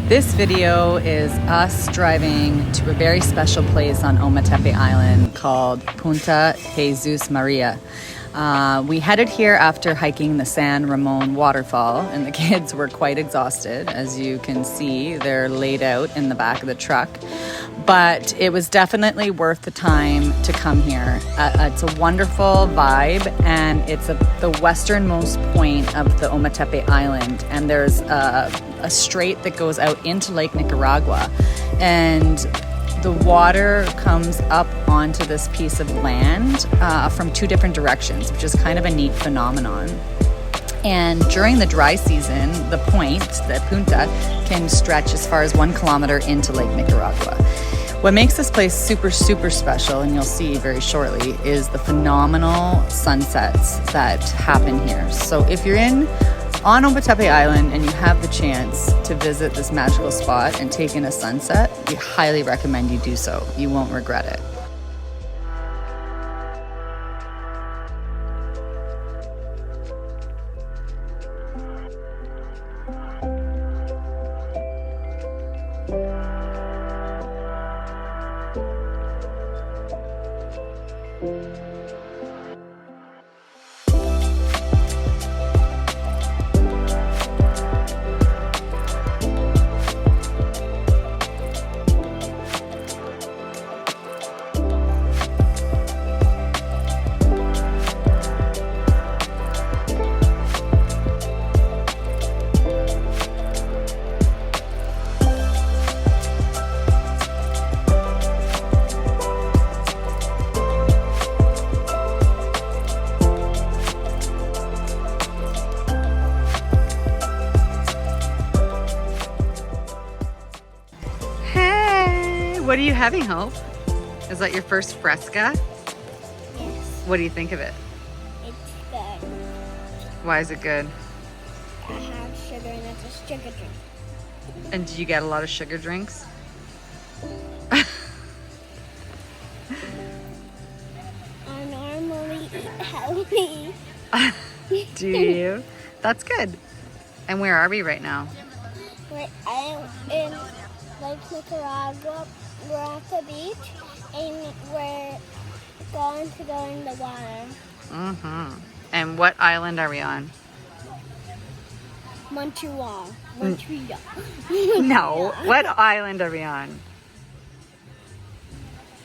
This video is us driving to a very special place on Ometepe Island called Punta Jesus Maria. We headed here after hiking the San Ramon waterfall, and the kids were quite exhausted. As you can see, they're laid out in the back of the truck. But it was definitely worth the time to come here. It's a wonderful vibe, and it's the westernmost point of the Ometepe Island, and there's a strait that goes out into Lake Nicaragua, and the water comes up onto this piece of land from two different directions, which is kind of a neat phenomenon. And during the dry season, the point, the punta, can stretch as far as 1 kilometer into Lake Nicaragua. What makes this place super, super special, and you'll see very shortly, is the phenomenal sunsets that happen here. So if you're on Ometepe Island and you have the chance to visit this magical spot and take in a sunset, we highly recommend you do so. You won't regret it. What are you having, Hope? Is that your first fresca? Yes. What do you think of it? It's good. Why is it good? I have sugar and it's a sugar drink. And do you get a lot of sugar drinks? I normally eat healthy. Do you? That's good. And where are we right now? I am in Lake Nicaragua. We're at the beach and we're going to go in the water. Mm-hmm. And what island are we on? Montreal. No. What island are we on?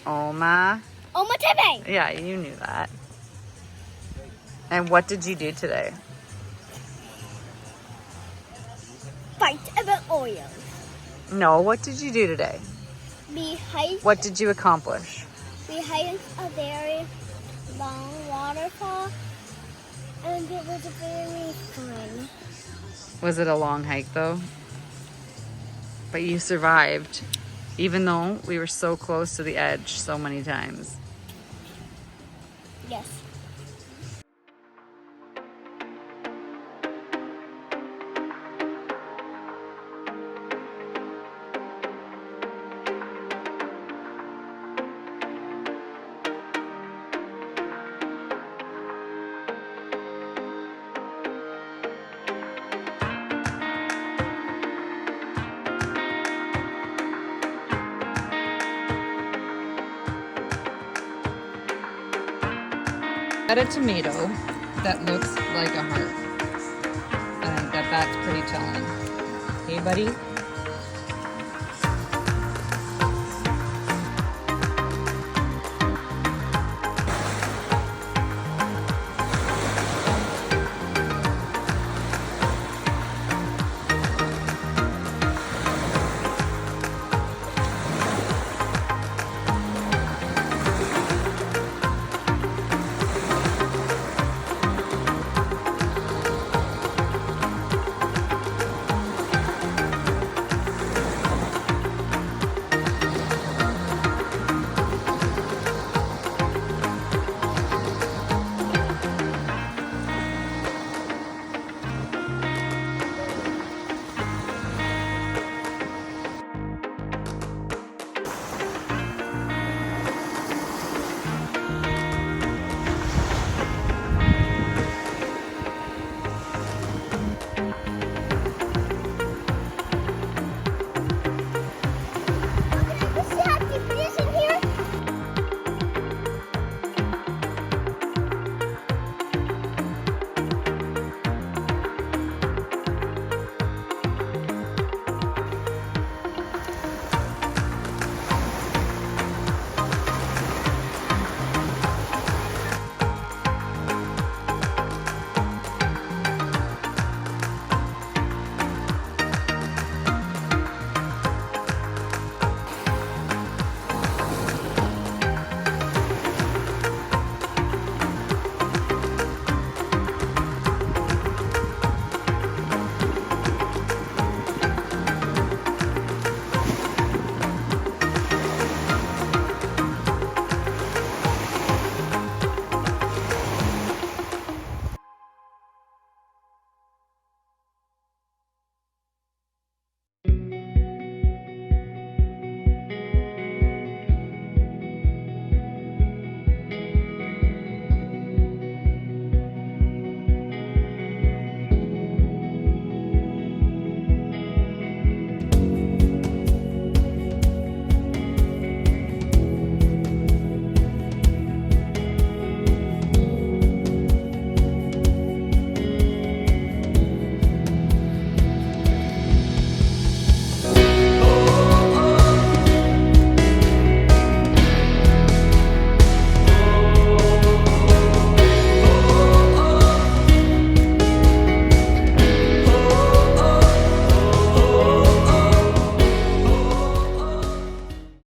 Ometepe! Yeah, you knew that. And what did you do today? Fight about oil. No, what did you do today? We hiked. What did you accomplish? We hiked a very long waterfall, and it was very fun. Was it a long hike though? But you survived, even though we were so close to the edge so many times. Yes. Got a tomato that looks like a heart. I think that's pretty telling. Hey, buddy?